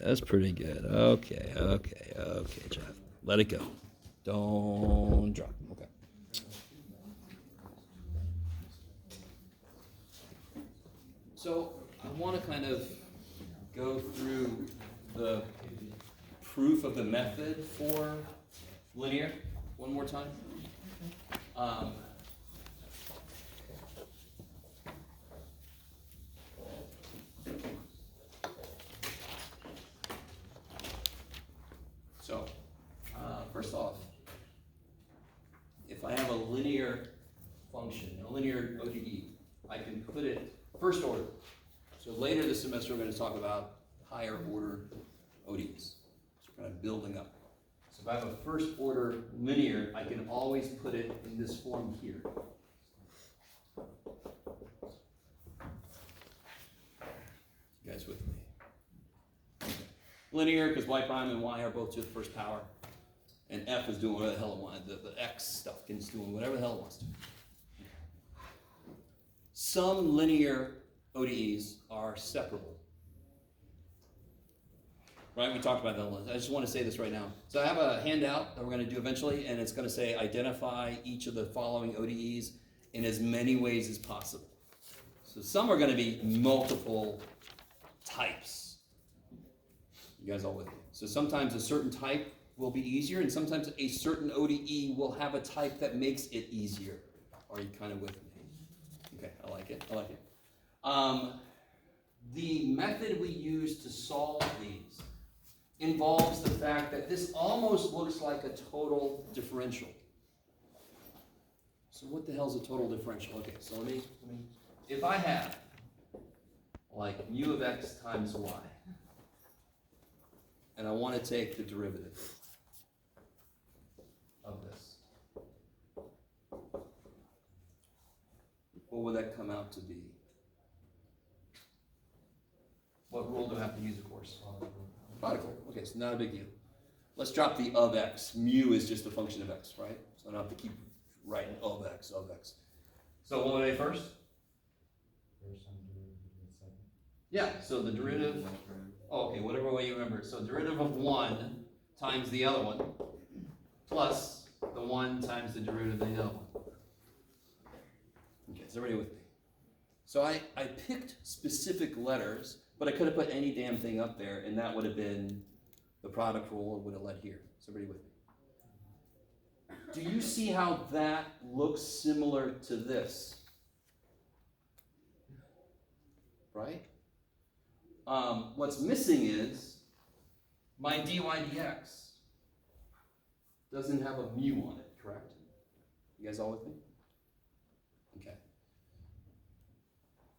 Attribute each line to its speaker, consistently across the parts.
Speaker 1: That's pretty good. Okay, Jeff. Let it go. Don't drop. Okay. So I want to kind of go through the proof of the method for linear one more time. First off, if I have a linear function, a linear ODE, I can put it first order. So later this semester we're going to talk about higher order ODEs. So we're kind of building up. So if I have a first order linear, I can always put it in this form here. You guys with me? Linear because y prime and y are both to the first power. And f is doing whatever the hell it wants. The x stuff is doing whatever the hell it wants to. Some linear ODEs are separable. Right? We talked about that. I just want to say this right now. So I have a handout that we're going to do eventually, and it's going to say identify each of the following ODEs in as many ways as possible. So some are going to be multiple types. You guys all with me? So sometimes a certain type will be easier, and sometimes a certain ODE will have a type that makes it easier. Are you kind of with me? Okay, I like it. The method we use to solve these involves the fact that this almost looks like a total differential. So what the hell is a total differential? Okay, so let me if I have like mu of x times y, and I want to take the derivative of this, what would that come out to be? What rule do I have to use, of course? Product rule. Okay, so not a big deal. Let's drop the of x. Mu is just a function of x, right? So I don't have to keep writing of x. So what would I first? Yeah, so the derivative, okay, whatever way you remember it. So derivative of 1 times the other one, plus the 1 times the derivative of the other one. Okay, is everybody with me? So I picked specific letters, but I could have put any damn thing up there, and that would have been the product rule, would have led here. Is everybody with me? Do you see how that looks similar to this? Right? What's missing is my dy dx doesn't have a mu on it, correct? You guys all with me? Okay.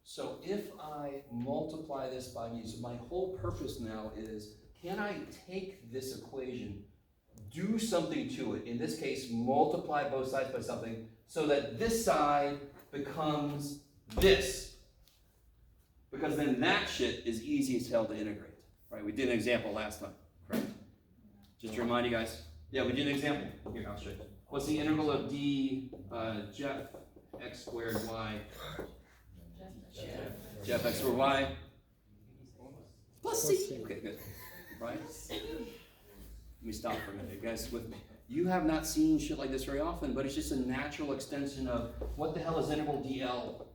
Speaker 1: So if I multiply this by mu, so my whole purpose now is, can I take this equation, do something to it, in this case, multiply both sides by something, so that this side becomes this. Because then that shit is easy as hell to integrate, right? We did an example last time, correct? Just to remind you guys. Yeah, we did an example. Here, I'll show you. What's the integral of d Jeff x squared y? Jeff x squared y plus c. Okay, good. Right? Let me stop for a minute. You guys with me? You have not seen shit like this very often, but it's just a natural extension of what the hell is integral dl?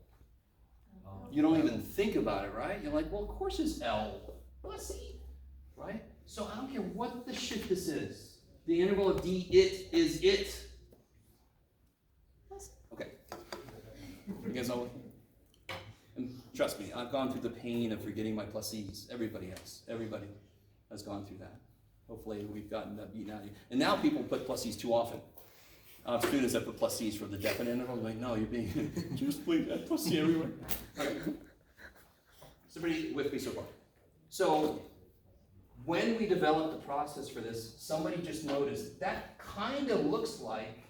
Speaker 1: You don't even think about it, right? You're like, well, of course it's L plus C, right? So I don't care what the shit this is. The integral of d it is it. Okay. You guys all with me? And trust me, I've gone through the pain of forgetting my plus C's. Everybody has. Everybody has gone through that. Hopefully we've gotten that beaten out of you. And now people put plus C's too often. Students that put plus C's for the definite interval, like, no, you're being, just please add plus C everywhere. Okay. Is everybody with me so far? So, when we developed the process for this, somebody just noticed that kind of looks like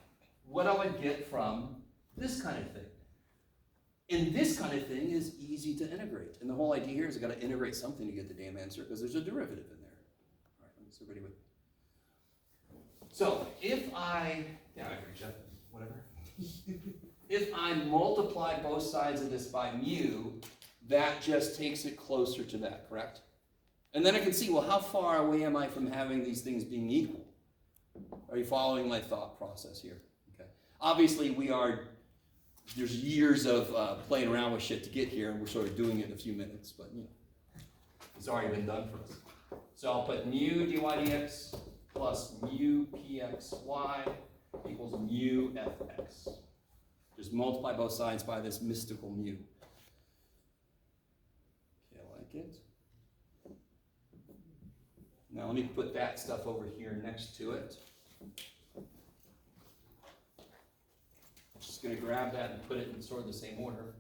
Speaker 1: what I would get from this kind of thing. And this kind of thing is easy to integrate. And the whole idea here is I've got to integrate something to get the damn answer because there's a derivative in there. All right, is everybody with me? So, if I agree, Jeff, whatever. If I multiply both sides of this by mu, that just takes it closer to that, correct? And then I can see, well, how far away am I from having these things being equal? Are you following my thought process here? Okay. Obviously, there's years of playing around with shit to get here, and we're sort of doing it in a few minutes, but you know, it's already been done for us. So I'll put mu dy dx plus mu pxy equals mu fx. Just multiply both sides by this mystical mu. Okay, I like it. Now let me put that stuff over here next to it. I'm just going to grab that and put it in sort of the same order.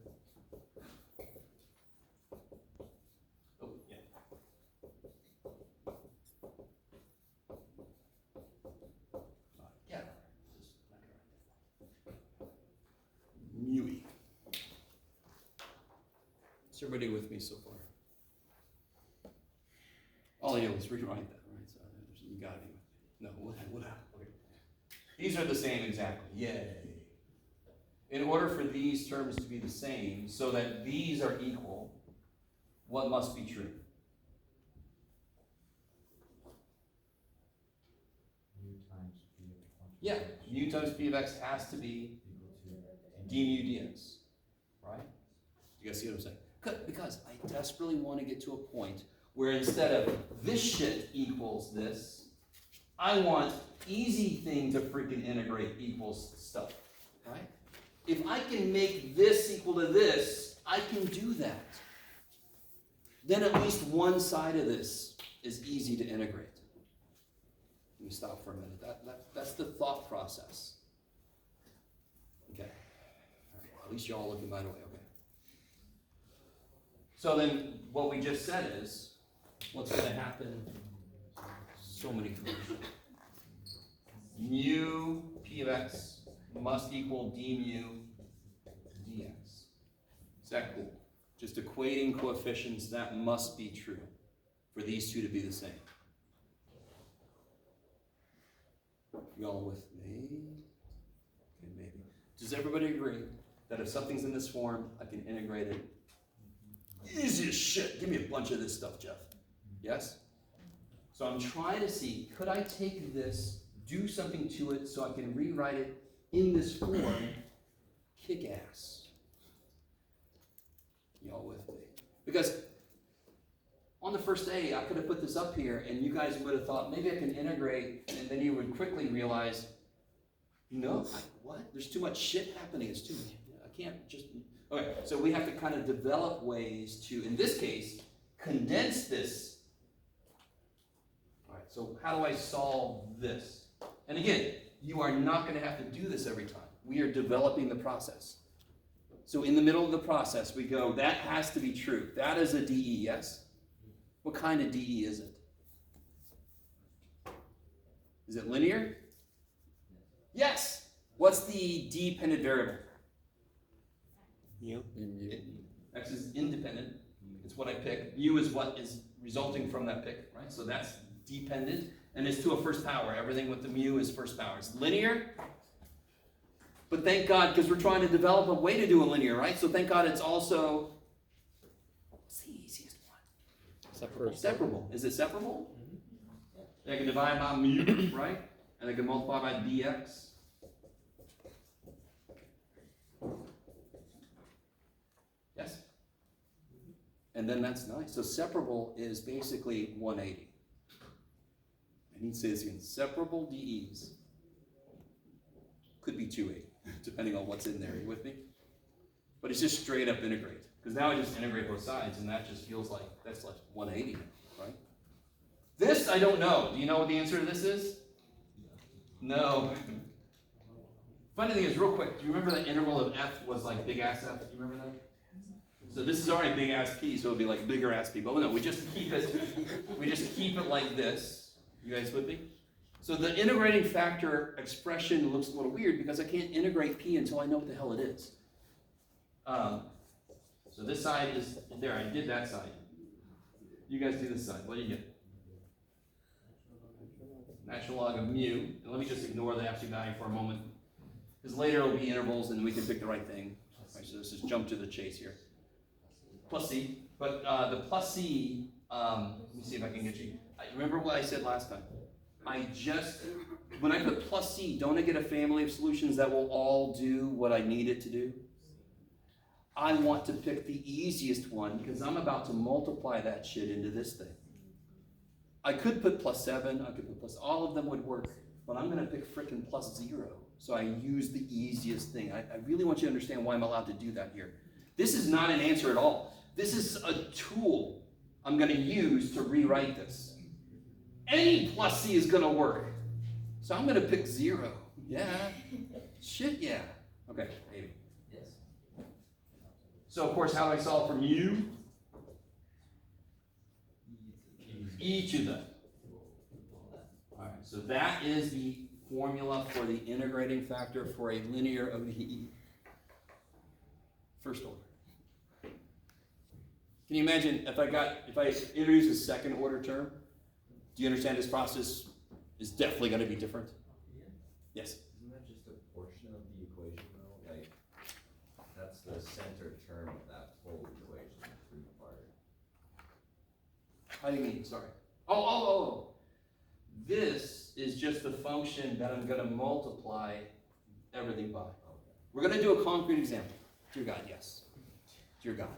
Speaker 1: Oh, yeah. Yeah. Mu e. Is everybody with me so far? All I did was rewrite that, right? So you gotta be with me. No, what? Okay. These are the same exactly. Yay. In order for these terms to be the same, so that these are equal, what must be true?
Speaker 2: Mu times p of x.
Speaker 1: Yeah, mu times p of x has to be d mu dx, right? You guys see what I'm saying? Because I desperately want to get to a point where instead of this shit equals this, I want easy thing to freaking integrate equals stuff, right? If I can make this equal to this, I can do that. Then at least one side of this is easy to integrate. Let me stop for a minute. That's the thought process. Okay. All right. At least you're all looking my way. Okay. So then what we just said is, what's going to happen? So many things. Mu p of x must equal d mu dx. Is that cool? Just equating coefficients, that must be true for these two to be the same. You all with me? Okay, maybe. Does everybody agree that if something's in this form, I can integrate it? Easy as shit. Give me a bunch of this stuff, Jeff. Yes? So I'm trying to see, could I take this, do something to it so I can rewrite it in this form? Kick ass. Y'all with me? Because on the first day, I could have put this up here and you guys would have thought, maybe I can integrate, and then you would quickly realize, no, what? There's too much shit happening. It's too much. I can't just... Okay, so we have to kind of develop ways to, in this case, condense this. All right, so how do I solve this? And again, you are not going to have to do this every time. We are developing the process. So in the middle of the process, we go, that has to be true. That is a DE, yes? What kind of DE is it? Is it linear? Yes. What's the dependent variable?
Speaker 3: Mu.
Speaker 1: X is independent. It's what I pick. U is what is resulting from that pick, right? So that's dependent, and it's to a first power. Everything with the mu is first power. It's linear, but thank God, because we're trying to develop a way to do a linear, right? So thank God it's also, what's the easiest one? Separable. Is it separable? I can divide by mu, right? And I can multiply by dx. Yes? And then that's nice. So separable is basically 180. I need to say this again. Separable DEs could be 280, depending on what's in there. Are you with me? But it's just straight up integrate. Because now I just integrate both sides, and that just feels like, that's like 180, right? This, I don't know. Do you know what the answer to this is? No. Funny thing is, real quick, do you remember the integral of f was like big ass f? Do you remember that? So this is already big ass p, so it would be like bigger ass p. But no, we just keep it like this. You guys with me? So the integrating factor expression looks a little weird because I can't integrate p until I know what the hell it is. So this side is there. I did that side. You guys do this side. What do you get? Natural log of mu. And let me just ignore the absolute value for a moment, because later it'll be intervals and we can pick the right thing. Right, so let's just jump to the chase here. plus C, but the plus C, let me see if I can get you. Remember what I said last time? When I put plus C, don't I get a family of solutions that will all do what I need it to do? I want to pick the easiest one because I'm about to multiply that shit into this thing. I could put plus 7, I could put plus, all of them would work, but I'm gonna pick frickin' plus 0. So I use the easiest thing. I really want you to understand why I'm allowed to do that here. This is not an answer at all. This is a tool I'm gonna use to rewrite this. Any plus C is gonna work. So I'm gonna pick 0. Yeah, shit yeah. Okay, maybe.
Speaker 2: Yes.
Speaker 1: So of course, how do I solve for mu? Each of them. All right, so that is the formula for the integrating factor for a linear ODE. First order. Can you imagine if I introduce a second order term? Do you understand this process is definitely going to be different?
Speaker 2: Yeah.
Speaker 1: Yes.
Speaker 3: Isn't that just a portion of the equation though? Like, that's the center term of that whole equation, the 3 part.
Speaker 1: How do you mean? Sorry. Oh. This is just the function that I'm going to multiply everything by.
Speaker 3: Okay.
Speaker 1: We're going to do a concrete example. Dear God, yes. Dear God.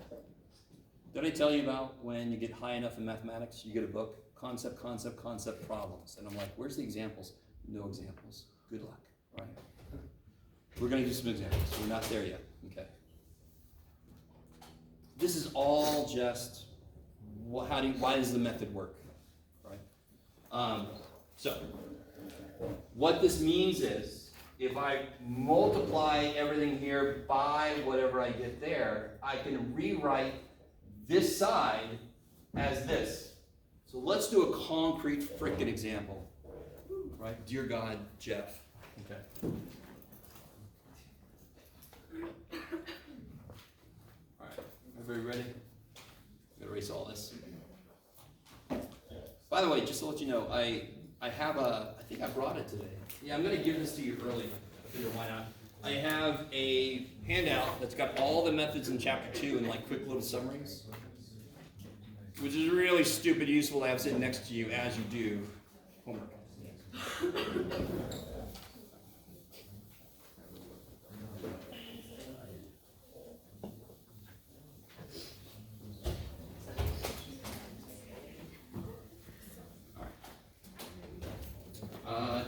Speaker 1: Did I tell you about when you get high enough in mathematics, you get a book, concept problems. And I'm like, where's the examples? No examples. Good luck, right? We're going to do some examples. We're not there yet, okay? This is all just, why does the method work, right? So, what this means is, if I multiply everything here by whatever I get there, I can rewrite this side as this. So let's do a concrete frickin' example, right? Dear God, Jeff. Okay. All right, everybody ready? I'm gonna erase all this. By the way, just to let you know, I think I brought it today. Yeah, I'm gonna give this to you early. I figured why not? I have a handout that's got all the methods in chapter 2 and like quick little summaries, which is really stupid useful to have sitting next to you as you do homework.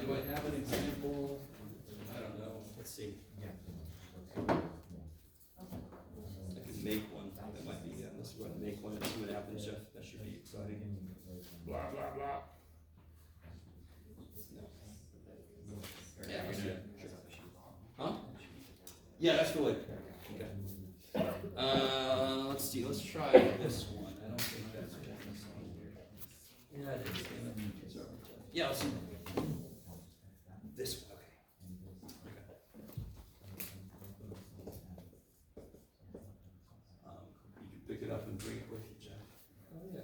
Speaker 1: Do I have an example? I don't know. Let's see. I can make one. That might be, unless we're going to make one and see what happens, Jeff. That should be exciting. Blah, blah, blah. No. Yeah, we should. Sure. Huh? Yeah, that's really okay. Let's see. Let's try this one. I don't think that's one. Yeah, it is. Yeah, let's see. This one, okay. You can pick it up and bring it with you, Jeff. Oh, yeah.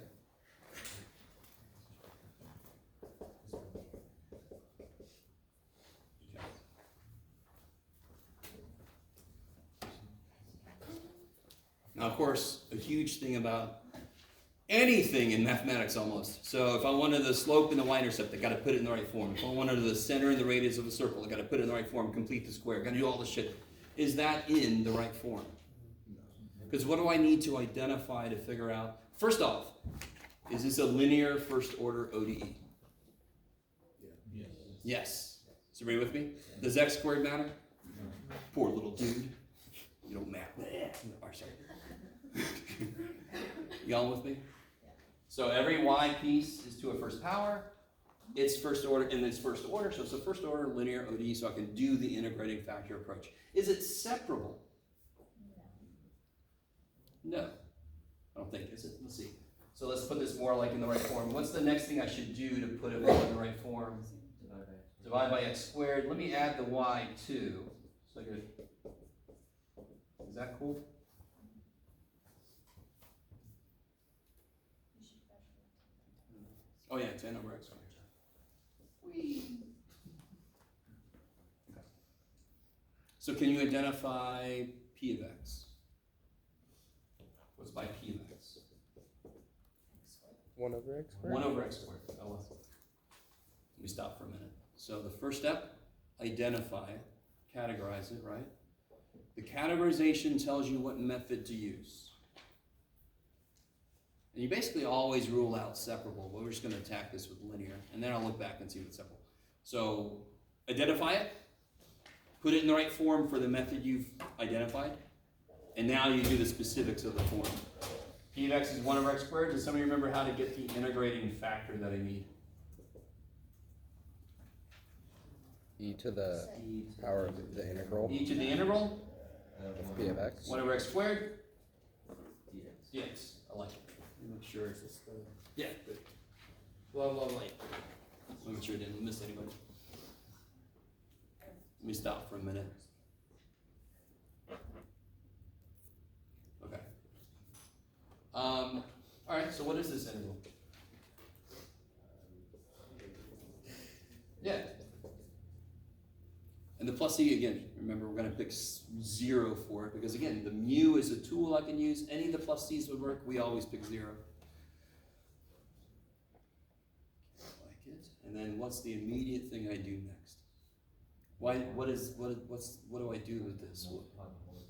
Speaker 1: Now, of course, a huge thing about anything in mathematics almost. So if I wanted the slope and the y-intercept, I got to put it in the right form. If I wanted the center and the radius of a circle, I got to put it in the right form, complete the square, got to do all this shit. Is that in the right form? Because what do I need to identify to figure out? First off, is this a linear first order ODE?
Speaker 3: Yes.
Speaker 1: Yes. Is everybody with me? Does x squared matter? Poor little dude. You don't matter. Sorry. Y'all with me? So every y piece is to a first power. It's first order, and it's first order, so it's a first order linear ODE, so I can do the integrating factor approach. Is it separable? No. I don't think, is it? Let's see. So let's put this more like in the right form. What's the next thing I should do to put it more in the right form? Divide by x squared. Let me add the y too. So I could, is that cool? Oh yeah, 10 over x squared. Whee. Okay. So can you identify p of x? What's by p of
Speaker 4: 1 over x squared?
Speaker 1: 1 over x squared. Oh well. Let me stop for a minute. So the first step, identify it, categorize it, right? The categorization tells you what method to use. And you basically always rule out separable, but we're just going to attack this with linear, and then I'll look back and see what's separable. So identify it, put it in the right form for the method you've identified, and now you do the specifics of the form. P of x is 1 over x squared. Does somebody remember how to get the integrating factor that I need?
Speaker 4: E to the power of the integral
Speaker 1: E to the integral,
Speaker 4: of p of x.
Speaker 1: 1 over x squared,
Speaker 3: dx.
Speaker 1: dx. I like it. Let me make sure it's just yeah, good. Lovely. Let me make sure I didn't miss anybody. Let me stop for a minute. Okay. All right, so what is this integral? Yeah. And the plus e, again, remember we're going to pick 0 for it, because again, the mu is a tool I can use. Any of the plus c's would work. We always pick 0. Like it. And then what's the immediate thing I do next? What do I do with this?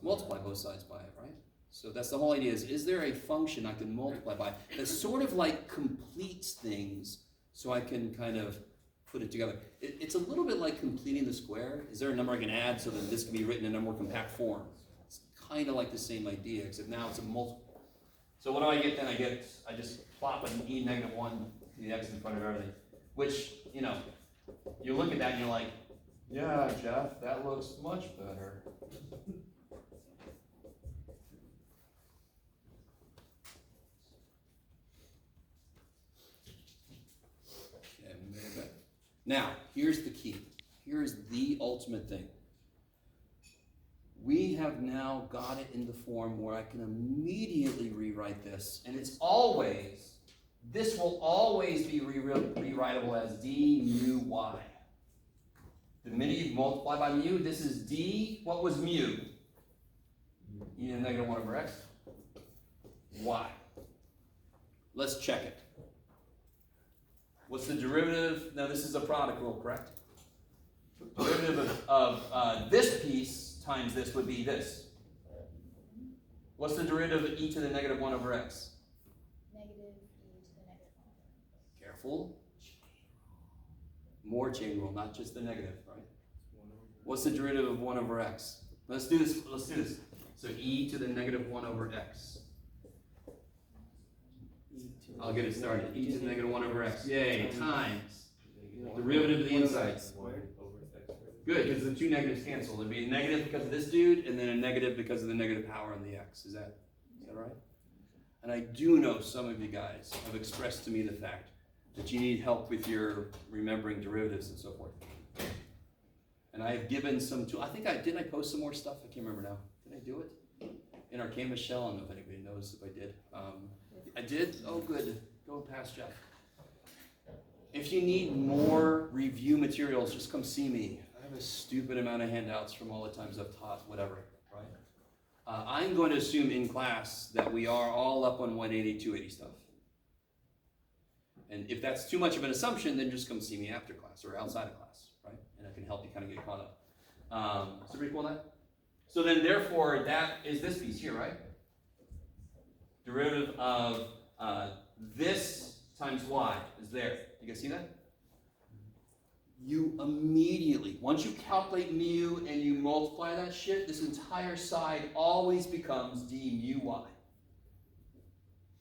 Speaker 1: Multiply both sides by it, right? So that's the whole idea, is there a function I can multiply by that sort of like completes things so I can kind of put it together? It's a little bit like completing the square. Is there a number I can add so that this can be written in a more compact form? It's kind of like the same idea, except now it's a multiple. So what do I get then? I just plop an e negative 1 to the x in front of everything, which, you know, you look at that and you're like, yeah, Jeff, that looks much better. Now, here's the key. Here's the ultimate thing. We have now got it in the form where I can immediately rewrite this, and this will always be rewritable as d mu y. The minute you multiply by mu, this is d, what was mu? E to the negative 1 over x, y. Let's check it. What's the derivative? Now this is a product rule, correct? Derivative of this piece times this would be this. What's the derivative of e to the negative 1 over x?
Speaker 5: Negative e to the negative 1.
Speaker 1: Careful. More chain rule, not just the negative, right? What's the derivative of 1 over x? Let's do this. So e to the negative 1 over x. I'll get it started. E to the negative 1 over x. Yay, times derivative of the inside. Good, because the two negatives cancel. There'd be a negative because of this dude, and then a negative because of the negative power on the x. Is that right? And I do know some of you guys have expressed to me the fact that you need help with your remembering derivatives and so forth. And I have given some I post some more stuff? I can't remember now. Did I do it? In our Canvas shell? I don't know if anybody knows if I did. I did? Oh, good. Go past Jeff. If you need more review materials, just come see me. I have a stupid amount of handouts from all the times I've taught, whatever, right? I'm going to assume in class that we are all up on 180, 280 stuff. And if that's too much of an assumption, then just come see me after class or outside of class, right? And I can help you kind of get caught up. So pretty cool that? So then therefore, that is this piece here, right? Derivative of this times y is there. You guys see that? You immediately, once you calculate mu and you multiply that shit, this entire side always becomes d mu y.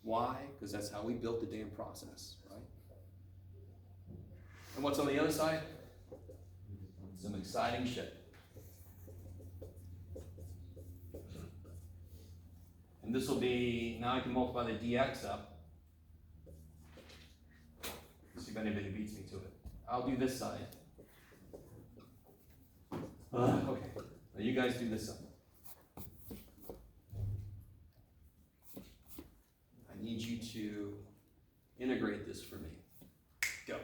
Speaker 1: Why? Because that's how we built the damn process, right? And what's on the other side? Some exciting shit. And this will be, now I can multiply the dx up. See if anybody beats me to it. I'll do this side. Okay, now you guys do this side. I need you to integrate this for me. Go.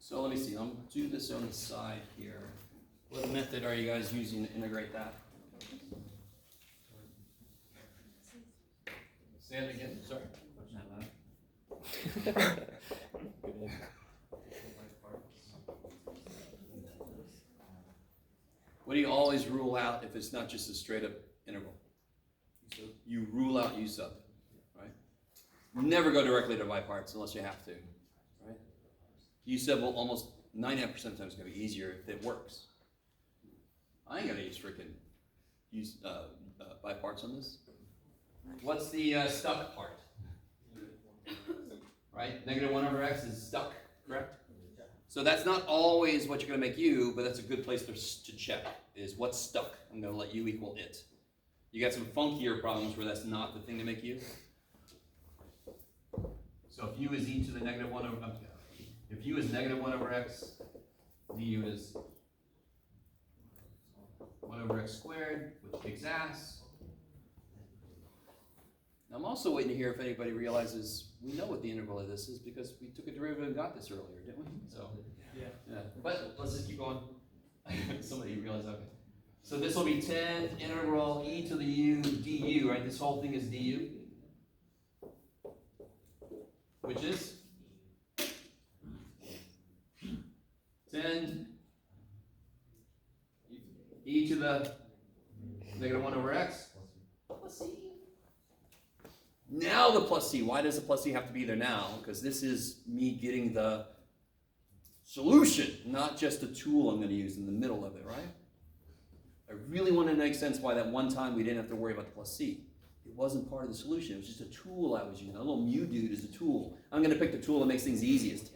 Speaker 1: So let me see, I'll do this on the side here. What method are you guys using to integrate that? Say it again, sorry. What do you always rule out if it's not just a straight up integral? You rule out u sub, right? Never go directly to by parts unless you have to, right? U sub will almost 99% of the time it's gonna be easier if it works. I ain't gonna use freaking by parts on this. What's the stuck part? Right? -1/x is stuck, correct? So that's not always what you're going to make u, but that's a good place to check, is what's stuck. I'm going to let u equal it. You got some funkier problems where that's not the thing to make u. So if u is e to the -1 over, if u is -1/x, du is 1/x squared, which kicks ass. Now I'm also waiting to hear if anybody realizes we know what the integral of this is because we took a derivative and got this earlier, didn't we? So yeah. But let's just keep going. Somebody realized, okay. So this will be 10 integral e to the u du, right? This whole thing is du, which is 10 e to the -1/x plus c. Now the plus c. Why does the plus c have to be there now? Because this is me getting the solution, not just a tool I'm going to use in the middle of it, right? I really want to make sense why that one time we didn't have to worry about the plus c. It wasn't part of the solution. It was just a tool I was using. A little mu dude is a tool. I'm going to pick the tool that makes things easiest.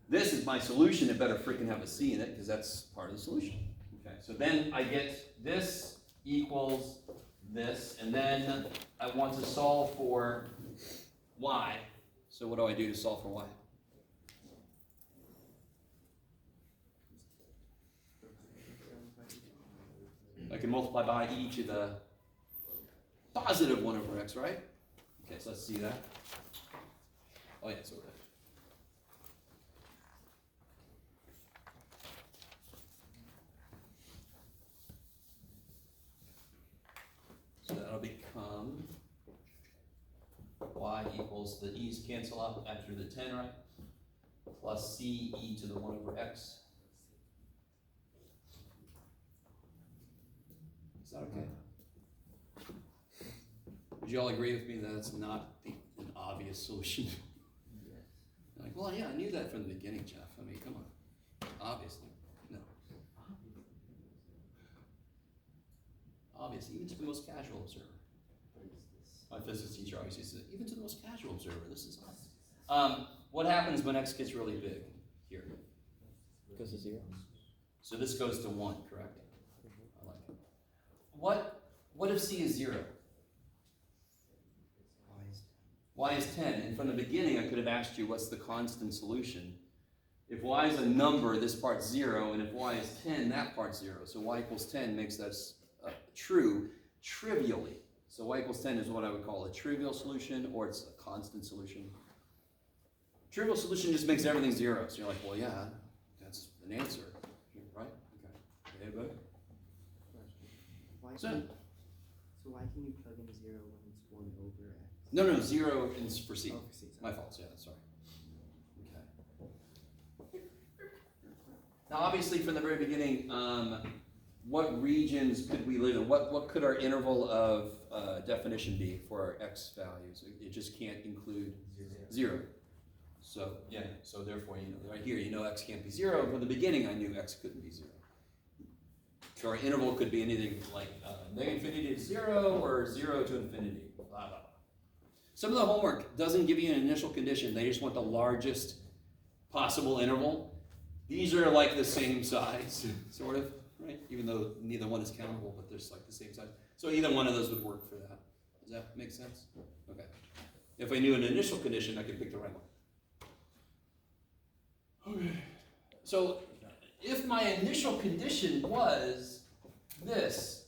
Speaker 1: This is my solution. It better freaking have a c in it because that's part of the solution. Okay, so then I get this equals this, and then I want to solve for y. So what do I do to solve for y? I can multiply by e to the +1/x, right? Okay, so let's see that. Oh yeah, so that. So that'll become y equals, the e's cancel out after the 10, right? Plus c e to the 1/x. Is that okay? Would you all agree with me that that's not an obvious solution? Like, well, yeah, I knew that from the beginning, Jeff. I mean, come on. Obviously. No. Obviously, even to the most casual observer. My physics teacher always used to say, even to the most casual observer, this is obvious. What happens when x gets really big here?
Speaker 4: It goes to 0.
Speaker 1: So this goes to 1, correct? I like it. What if c is 0? Y is 10. And from the beginning, I could have asked you what's the constant solution. If y is a number, this part's 0, and if y is 10, that part's 0. So y equals 10 makes that true trivially. So y equals 10 is what I would call a trivial solution, or it's a constant solution. Trivial solution just makes everything 0. So you're like, well, yeah, that's an answer, right? Okay. Anybody?
Speaker 6: Why
Speaker 1: So
Speaker 6: why can you plug in 0 when it's 1/x?
Speaker 1: No, 0 is for c.
Speaker 6: Oh, for C, sorry.
Speaker 1: My fault, yeah, sorry. Okay. Now, obviously, from the very beginning, what regions could we live in? What could our interval of definition be for our x values? It just can't include 0. So, yeah, so therefore, right here, x can't be 0. From the beginning, I knew x couldn't be 0. So our interval could be anything like -infinity to 0 or 0 to infinity, blah, blah, blah. Some of the homework doesn't give you an initial condition. They just want the largest possible interval. These are like the same size, sort of, right? Even though neither one is countable, but they're just like the same size. So either one of those would work for that. Does that make sense? Okay. If I knew an initial condition, I could pick the right one. Okay. So if my initial condition was this,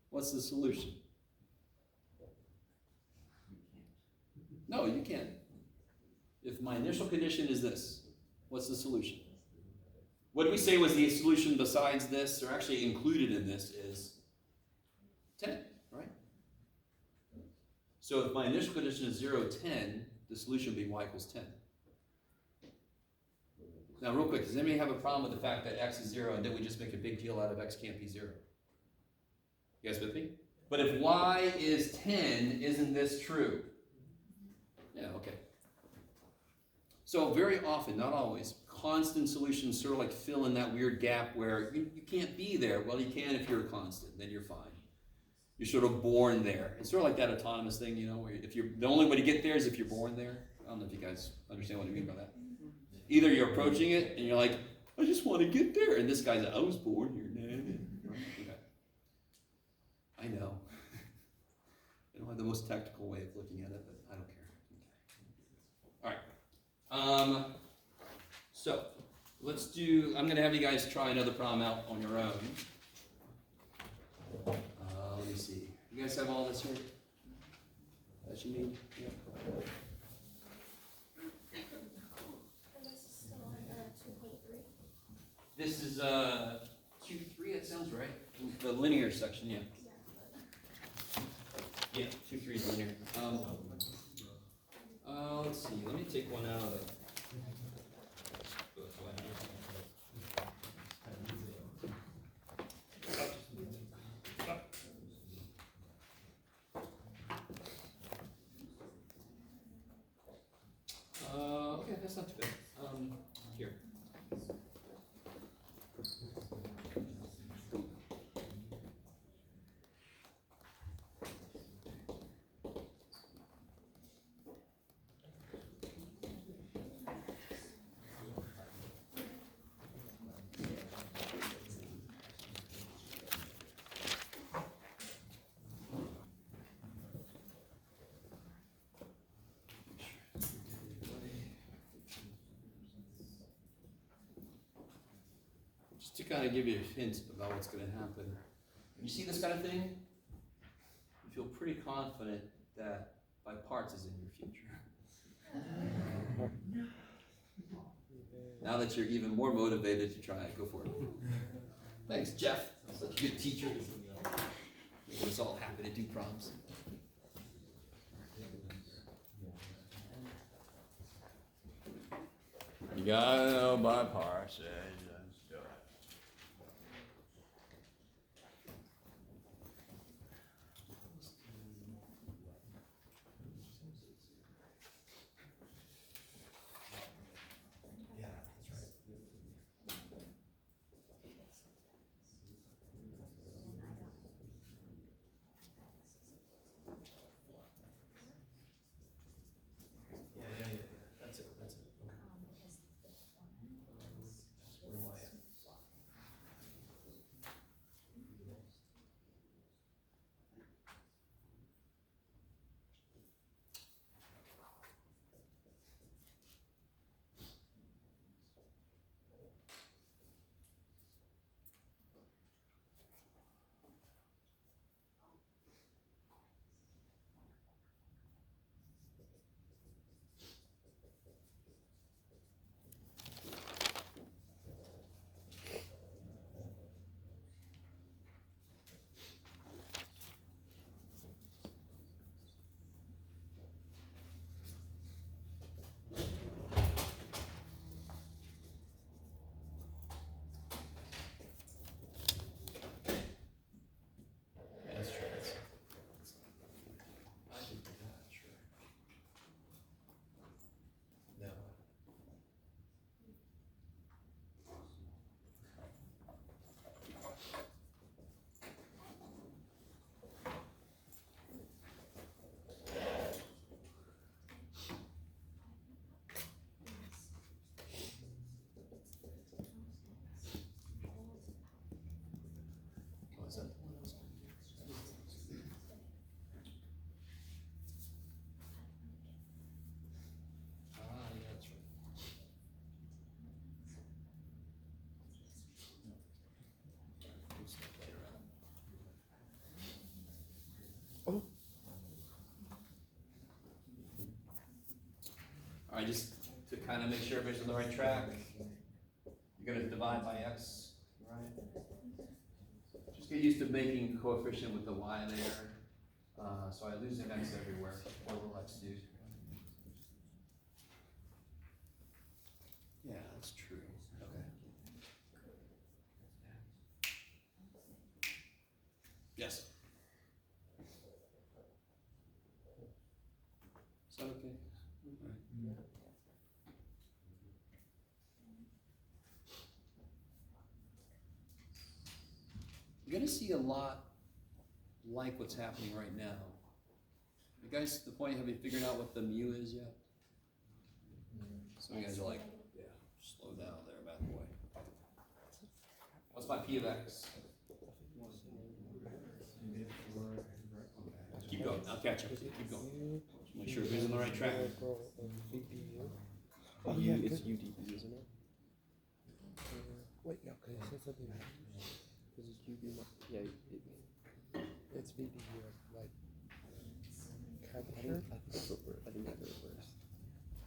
Speaker 1: what's the solution? No, you can't. If my initial condition is this, what's the solution? What did we say was the solution besides this, or actually included in this, is 10, right? So if my initial condition is 0, 10, the solution would be y equals 10. Now, real quick, does anybody have a problem with the fact that x is 0 and then we just make a big deal out of x can't be 0? You guys with me? But if y is 10, isn't this true? Yeah, okay. So very often, not always, constant solutions sort of like fill in that weird gap where you can't be there. Well, you can if you're a constant, then you're fine. You're sort of born there. It's sort of like that autonomous thing, you know, where if you're, the only way to get there is if you're born there. I don't know if you guys understand what I mean by that. Either you're approaching it and you're like, I just want to get there. And this guy's like, I was born here, man. Okay. I know. I don't have the most tactical way of looking at it, but I don't care. All right. So let's do, I'm going to have you guys try another problem out on your own. Let me see. You guys have all this here that you need? Yeah.
Speaker 5: And this is still on 2.3.
Speaker 1: This is 2.3, that sounds right. The linear section, yeah. Yeah, 2.3 is linear. Let's see, let me take one out of it. Okay, that's not too bad. Here. Just to kind of give you a hint about what's going to happen. When you see this kind of thing, you feel pretty confident that by parts is in your future. Now that you're even more motivated to try it, go for it. Thanks, Jeff. Such a good teacher. Making us all happy to do problems. You gotta know by parts. Alright, just to kind of make sure everybody's on the right track. You're gonna divide by x, right? Just get used to making a coefficient with the y there. So I lose an x everywhere. What will x do? Yeah, that's true. Okay. Yes. Is that okay? You're gonna see a lot like what's happening right now. You guys, the point, have you figured out what the mu is yet? Some of you guys are like, yeah, slow down there, bad boy. What's my p of x? Keep going, I'll catch up. Keep going. Make sure everybody's on the right track.
Speaker 4: Oh yeah, it's UDE, isn't it? Wait, no, because it said something about because it's UB. Yeah, it's VBU, like. I think that's reversed.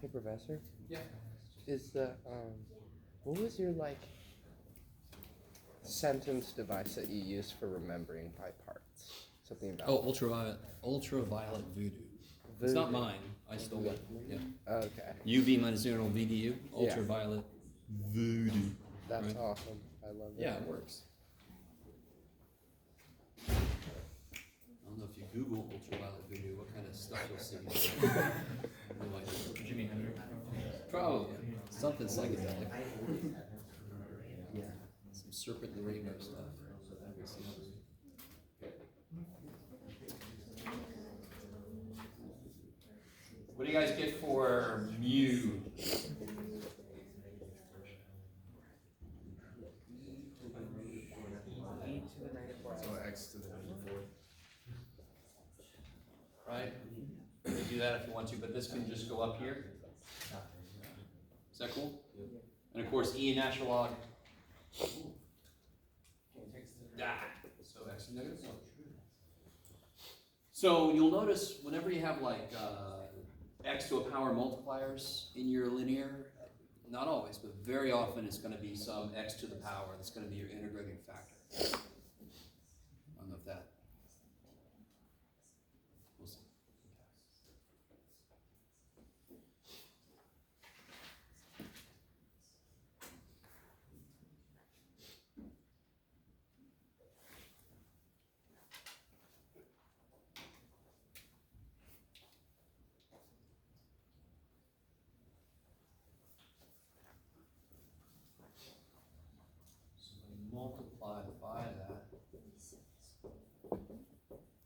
Speaker 4: Hey, Professor?
Speaker 1: Yeah.
Speaker 4: Is the, what was your, like, sentence device that you use for remembering by parts? Something about.
Speaker 1: Oh, ultraviolet voodoo. It's not mine. I stole it. Yeah.
Speaker 4: Okay.
Speaker 1: UV minus 0 VDU. Ultraviolet voodoo.
Speaker 4: That's
Speaker 1: Right.
Speaker 4: awesome. I love it.
Speaker 1: Yeah, it works. I don't know if you Google ultraviolet voodoo, what kind of stuff you'll see. Like, Jimmy Hendrix. Probably. Something psychedelic.
Speaker 6: Yeah.
Speaker 1: Some serpent and the rainbow stuff. What do you guys get for mu?
Speaker 3: So x to the -4.
Speaker 1: Right? You can do that if you want to, but this can just go up here. Is that cool? And of course, e natural log. So x is negative 1. So you'll notice whenever you have like x to a power multipliers in your linear, not always, but very often it's going to be some x to the power that's going to be your integrating factor. I don't know if that. We'll see. Multiplied by that.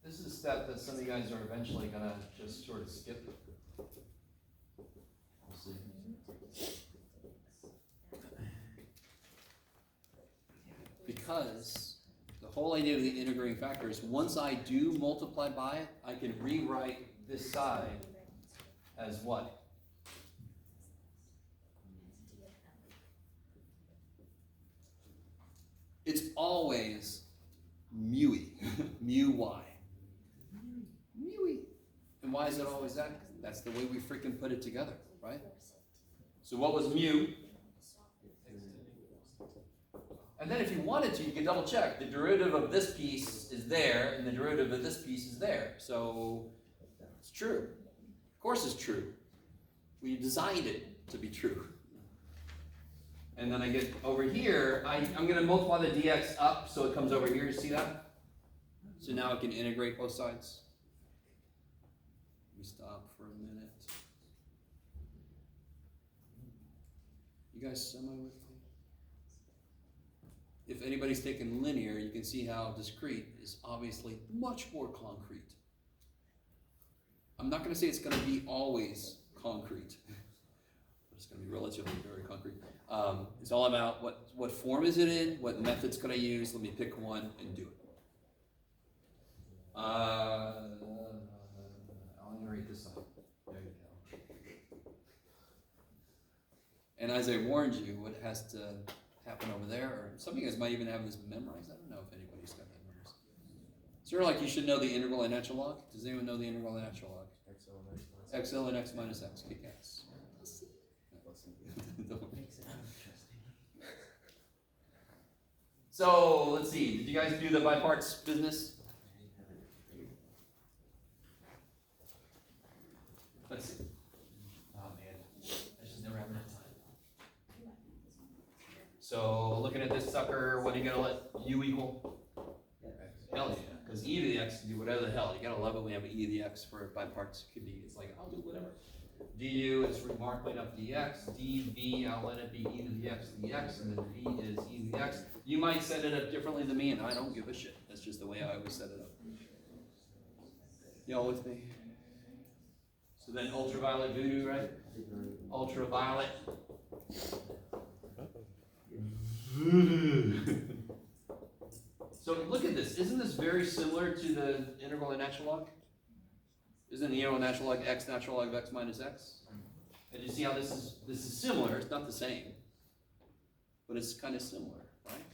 Speaker 1: This is a step that some of you guys are eventually gonna just sort of skip. We'll see. Because the whole idea of the integrating factor is once I do multiply by it, I can rewrite this side as what? It's always mu-y, mu-y. Mu-y. And why is it always that? That's the way we freaking put it together, right? So what was mu? And then if you wanted to, you could double check. The derivative of this piece is there, and the derivative of this piece is there. So it's true. Of course it's true. We designed it to be true. And then I get over here, I'm going to multiply the dx up so it comes over here. You see that? So now I can integrate both sides. Let me stop for a minute. You guys semi with me? If anybody's taken linear, you can see how discrete is obviously much more concrete. I'm not going to say it's going to be always concrete. It's going to be relatively very concrete. It's all about what form is it in, what methods could I use. Let me pick one and do it. I'll iterate this up. There you go. And as I warned you, what has to happen over there, or some of you guys might even have this memorized. I don't know if anybody's got that memorized. Sort of like you should know the integral and natural log. Does anyone know the integral and natural log? XL and x minus x. Kick ass.
Speaker 6: Makes it interesting.
Speaker 1: So, let's see, did you guys do the by parts business? Let's see. Oh man, I just never have enough time. So, looking at this sucker, what are you gonna let u equal? Hell yeah, because e to the x can do whatever the hell. You gotta love it when you have an e to the x for by parts. It could be, it's like, I'll do whatever. Du is remarkably enough dx, dv, I'll let it be e to the x dx, and then v is e to the x. You might set it up differently than me, and I don't give a shit. That's just the way I always set it up. Y'all with me? So then ultraviolet voodoo, right? Ultraviolet. So look at this. Isn't this very similar to the integral and natural log? Isn't the integral natural log x natural log of x minus x? And you see how this is similar. It's not the same, but it's kind of similar, right?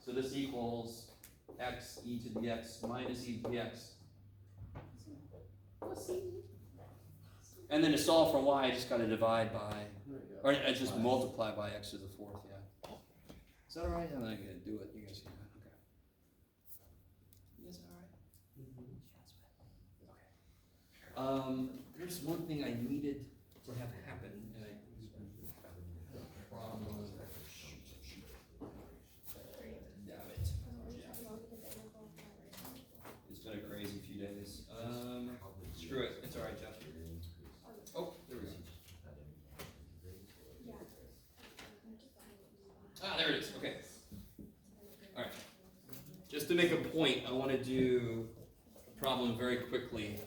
Speaker 1: So this equals x e to the x minus e to the x. And then to solve for y, I just got to divide by, or I just multiply by x to the fourth, yeah. Is that all right? I'm not going to do it. You guys can. Okay. You guys all right? Okay. There's one thing I needed to have happen, and I damn it. It's been a crazy few days. Screw it. It's all right, Jeff. Oh, there we go. Ah, there it is. Okay. All right. Just to make a point, I want to do a problem very quickly.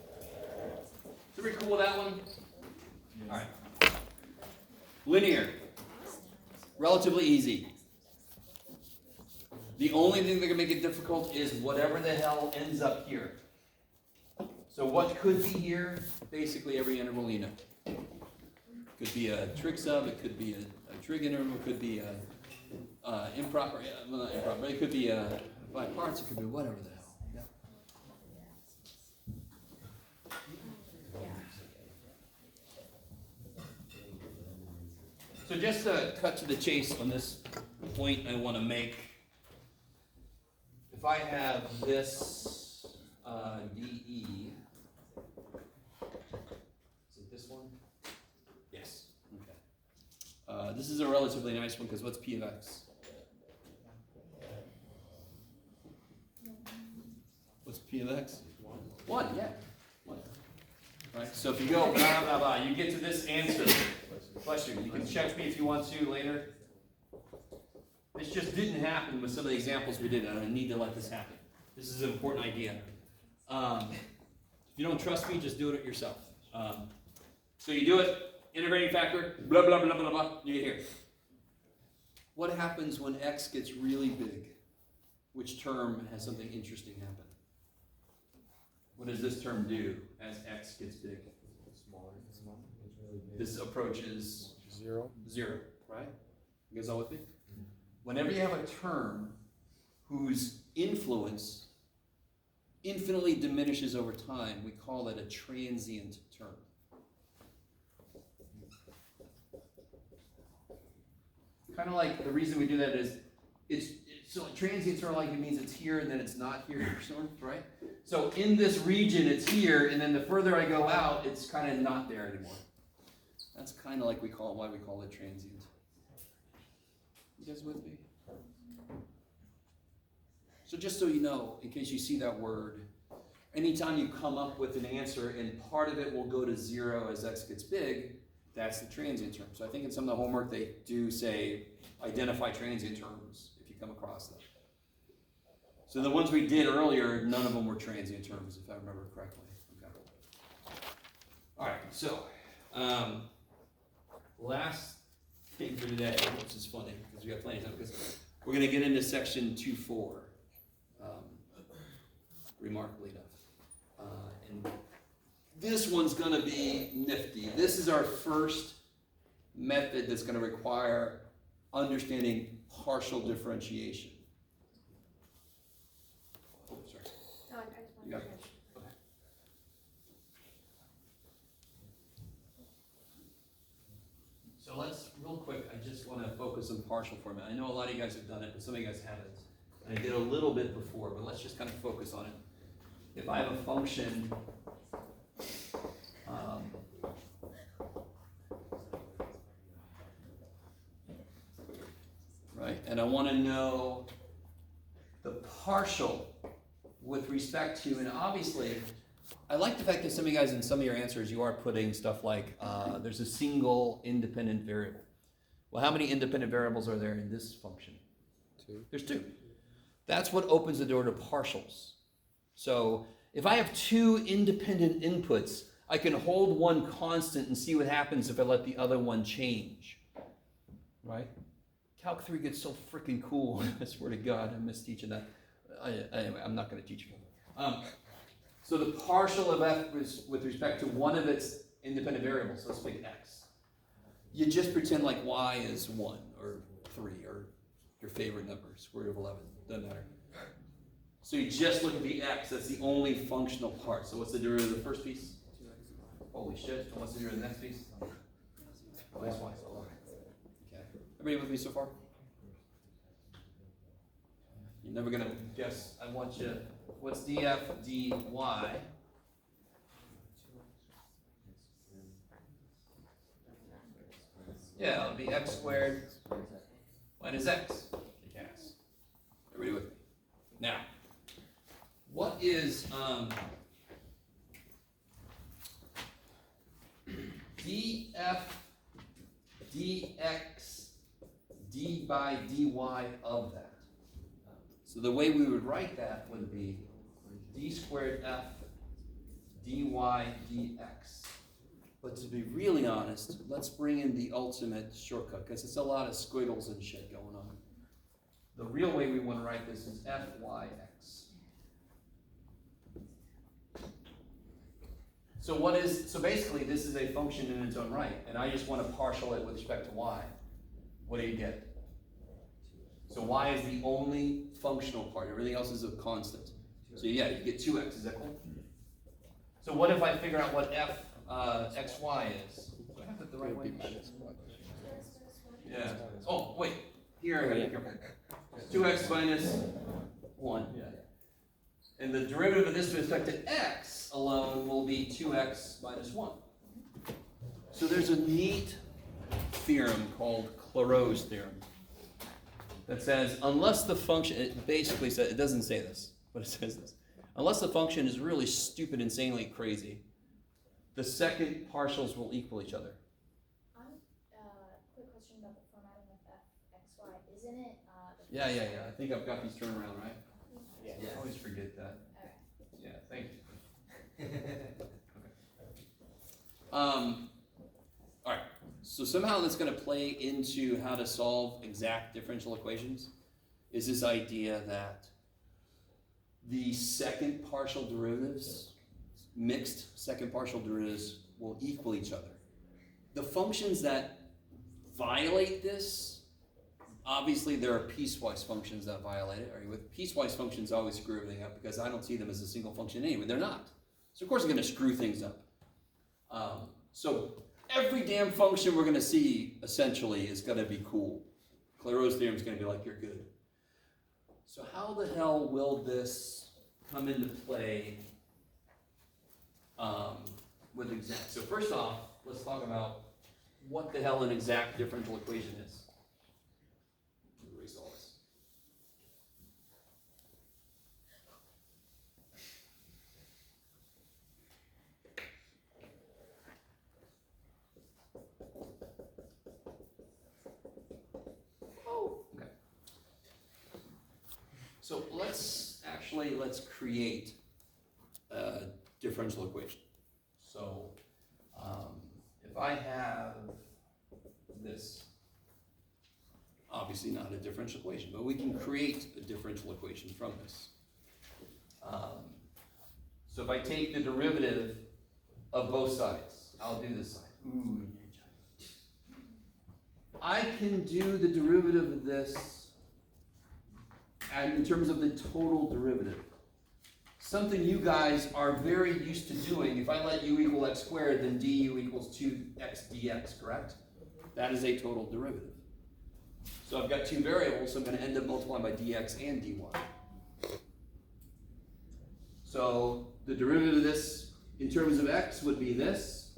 Speaker 1: Is everybody cool with that one? All right. Linear. Relatively easy. The only thing that can make it difficult is whatever the hell ends up here. So what could be here? Basically every interval you know. Could be a trig sub, it could be a trig interval, it could be a improper, well not improper, but it could be by parts, it could be whatever the hell. Yeah. So just to cut to the chase on this point I want to make, if I have this dE, is it this one? Yes. Okay. This is a relatively nice one because what's P of x? What's P of x? 1, yeah. 1. Right, so if you go blah, blah, blah, you get to this answer. Question. You can check me if you want to later. This just didn't happen with some of the examples we did, and I need to let this happen. This is an important idea. If you don't trust me, just do it yourself. So you do it, integrating factor, blah, blah, blah, blah, blah, you get here. What happens when x gets really big? Which term has something interesting happen? What does this term do as x gets big? This approaches
Speaker 4: 0,
Speaker 1: right? You guys all with me? Whenever you have a term whose influence infinitely diminishes over time, we call it a transient term. Kind of like the reason we do that is, so transient sort of like it means it's here and then it's not here, sort of, right? So in this region it's here, and then the further I go out, it's kind of not there anymore. That's kind of like why we call it transient. You guys with me? So just so you know, in case you see that word, anytime you come up with an answer and part of it will go to 0 as x gets big, that's the transient term. So I think in some of the homework they do say identify transient terms if you come across them. So the ones we did earlier, none of them were transient terms if I remember correctly. Okay. All right, so last thing for today, which is funny because we got plenty of time, because we're going to get into section 2.4, remarkably enough. And this one's going to be nifty. This is our first method that's going to require understanding partial differentiation. Oh, sorry.
Speaker 5: No, I just
Speaker 1: You got
Speaker 5: wanted
Speaker 1: it.
Speaker 5: to.
Speaker 1: Okay. So focus on partial format. I know a lot of you guys have done it, but some of you guys haven't. And I did a little bit before, but let's just kind of focus on it. If I have a function, right, and I want to know the partial with respect to, and obviously, I like the fact that some of you guys in some of your answers, you are putting stuff like, there's a single independent variable. Well, how many independent variables are there in this function?
Speaker 4: 2.
Speaker 1: There's 2. That's what opens the door to partials. So if I have 2 independent inputs, I can hold one constant and see what happens if I let the other one change, right? Calc 3 gets so freaking cool. I swear to God, I miss teaching that. Anyway, I'm not going to teach you. So the partial of f is with respect to one of its independent variables. Let's pick x. You just pretend like y is 1 or 3 or your favorite number, square root of 11. Doesn't matter. So you just look at the x. That's the only functional part. So what's the derivative of the first piece? Holy shit. And what's the derivative of the next piece? Oh, that's y. Okay. Everybody with me so far? You're never going to guess. I want you. What's df dy? Yeah, it'll be x squared minus x. Yes. Everybody with me? Now, what is df dx d by dy of that? So the way we would write that would be d squared f dy dx. But to be really honest, let's bring in the ultimate shortcut, because it's a lot of squiggles and shit going on. The real way we want to write this is fyx. So basically this is a function in its own right, and I just want to partial it with respect to y. What do you get? So y is the only functional part. Everything else is a constant. So yeah, you get 2x. Is that cool? So what if I figure out what xy is? Do I have it the right way?
Speaker 4: Minus 1.
Speaker 1: Yeah. Oh, wait. Here I gotta be careful. 2x minus 1. Yeah. And the derivative of this with respect to x alone will be 2x minus 1. So there's a neat theorem called Clairaut's theorem that says unless the function, it basically says, it doesn't say this, but it says this. Unless the function is really stupid, insanely crazy, the second partials will equal each other.
Speaker 5: Quick question about the formatting of fxy. Isn't it?
Speaker 1: Yeah. I think I've got these turned around, right?
Speaker 5: Yeah.
Speaker 1: I always forget that.
Speaker 5: Alright.
Speaker 1: Yeah, thank you. All right. So somehow that's going to play into how to solve exact differential equations is this idea that the second partial derivatives, mixed second partial derivatives, will equal each other. The functions that violate this, obviously there are piecewise functions that violate it. Are you with? Piecewise functions always screw everything up because I don't see them as a single function anyway. They're not. So of course they're going to screw things up. So every damn function we're going to see essentially is going to be cool. Clairaut's theorem is going to be like, you're good. So how the hell will this come into play with exact? So first off, let's talk about what the hell an exact differential equation is. Let me erase all this. Okay. So let's create a differential equation. So if I have this, obviously not a differential equation, but we can create a differential equation from this. So if I take the derivative of both sides, I'll do this side. Ooh. I can do the derivative of this and in terms of the total derivative. Something you guys are very used to doing. If I let u equal x squared, then du equals 2x dx, correct? That is a total derivative. So I've got two variables, so I'm going to end up multiplying by dx and dy. So the derivative of this in terms of x would be this,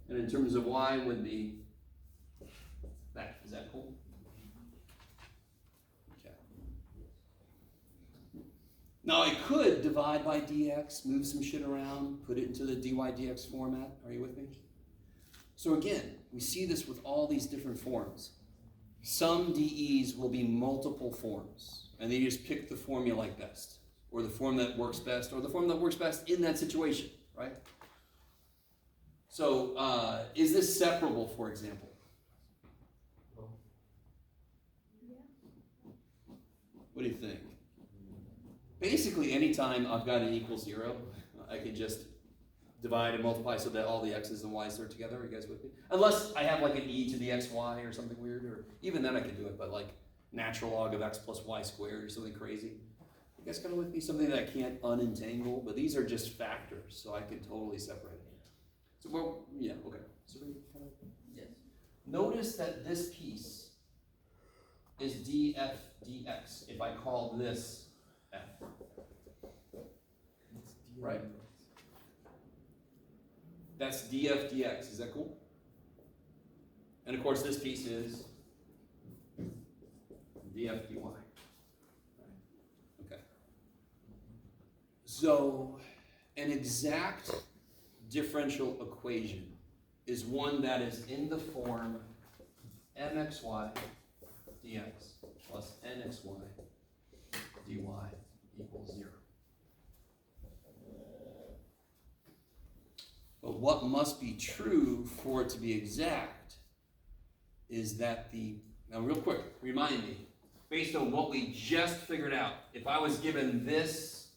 Speaker 1: and in terms of y would be that. Is that cool? Okay. Now I could divide by dx, move some shit around, put it into the dy dx format. Are you with me? So again, we see this with all these different forms. Some DEs will be multiple forms, and then you just pick the form you like best, or the form that works best, or the form that works best in that situation, right? So, is this separable, for example? What do you think? Basically, anytime I've got an equal 0, I can just divide and multiply so that all the x's and y's are together. Are you guys with me? Unless I have like an e to the xy or something weird, or even then I can do it, but like natural log of x plus y squared or something crazy. You guys kind of with me? Something that I can't unentangle, but these are just factors, so I can totally separate it. So, well, yeah, okay. So we kind of,
Speaker 6: Yes.
Speaker 1: notice that this piece is df dx. If I call this f, right? That's df dx. Is that cool? And of course, this piece is df dy. Okay. So, an exact differential equation is one that is in the form mxy dx plus nxy dy equals 0. But what must be true for it to be exact is that now real quick, remind me, based on what we just figured out, if I was given this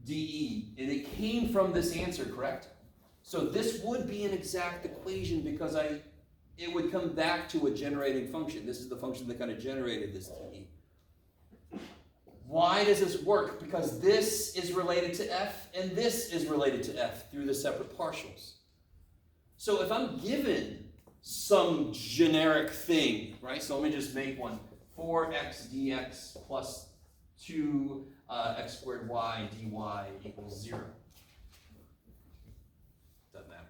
Speaker 1: DE, and it came from this answer, correct? So this would be an exact equation because it would come back to a generating function. This is the function that kind of generated this DE. Why does this work? Because this is related to f, and this is related to f through the separate partials. So if I'm given some generic thing, right? So let me just make one. 4x dx plus 2 x squared y dy equals 0. Doesn't matter.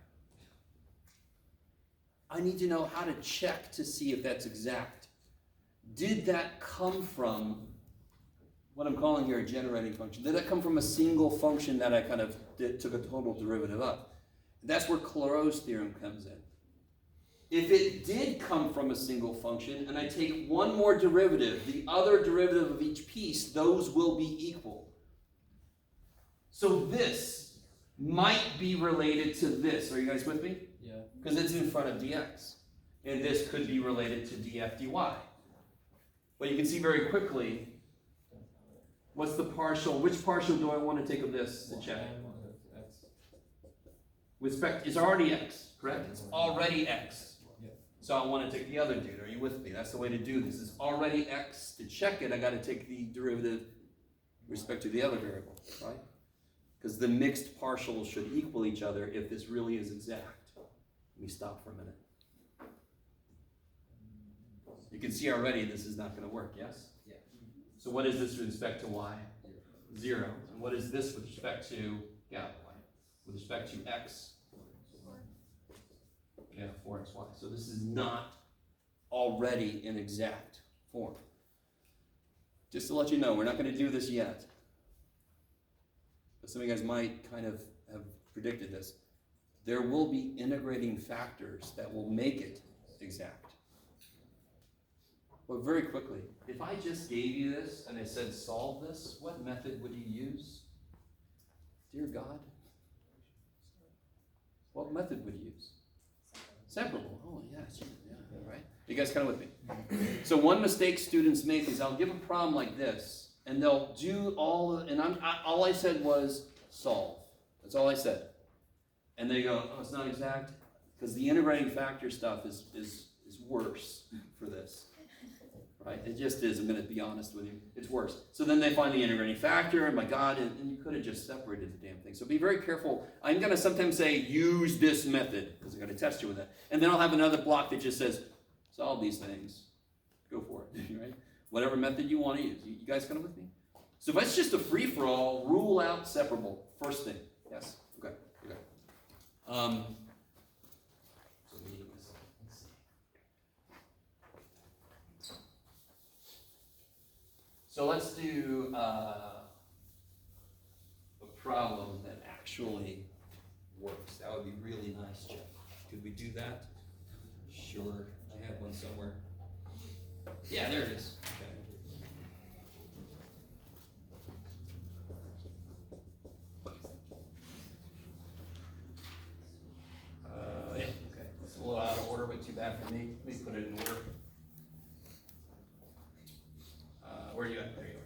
Speaker 1: I need to know how to check to see if that's exact. Did that come from what I'm calling here a generating function? Did that come from a single function that I kind of took a total derivative of? That's where Clause's theorem comes in. If it did come from a single function, and I take one more derivative, the other derivative of each piece, those will be equal. So this might be related to this. Are you guys with me?
Speaker 6: Yeah.
Speaker 1: Because it's in front of dx. And this could be related to df dy. But you can see very quickly, what's the partial? Which partial do I want to take of this to check? With respect, it's already x, correct? It's already x. So I want to take the other dude. Are you with me? That's the way to do this. It's already x. To check it, I got to take the derivative with respect to the other variable, right? Because the mixed partials should equal each other if this really is exact. Let me stop for a minute. You can see already this is not going to work, yes?
Speaker 6: Yeah.
Speaker 1: So what is this with respect to y? 0. And what is this with respect to, with respect to x? Yeah, 4xy. So this is not already an exact form. Just to let you know, we're not going to do this yet. But some of you guys might kind of have predicted this. There will be integrating factors that will make it exact. But very quickly, if I just gave you this and I said solve this, what method would you use? Dear God, what method would you use? Separable. Oh, yes. Yeah, right. You guys kind of with me? So one mistake students make is I'll give a problem like this, and they'll do all I said was solve. That's all I said. And they go, oh, it's not exact? Because the integrating factor stuff is worse for this. Right? It just is. I'm going to be honest with you. It's worse. So then they find the integrating factor, and my God, and you could have just separated the damn thing. So be very careful. I'm going to sometimes say, use this method, because I'm going to test you with it. And then I'll have another block that just says, solve these things. right? Whatever method you want to use. You guys kind of with me? So if it's just a free-for-all, rule out separable. First thing. Yes? Okay. Okay. So let's see. So let's do a problem that actually works. That would be really nice, Jeff. Could we do that? Sure. I have one somewhere. Yeah, there it is. Okay. Yeah, okay. It's a little out of order, but too bad for me. Let me put it in order. Where are you at? There you are.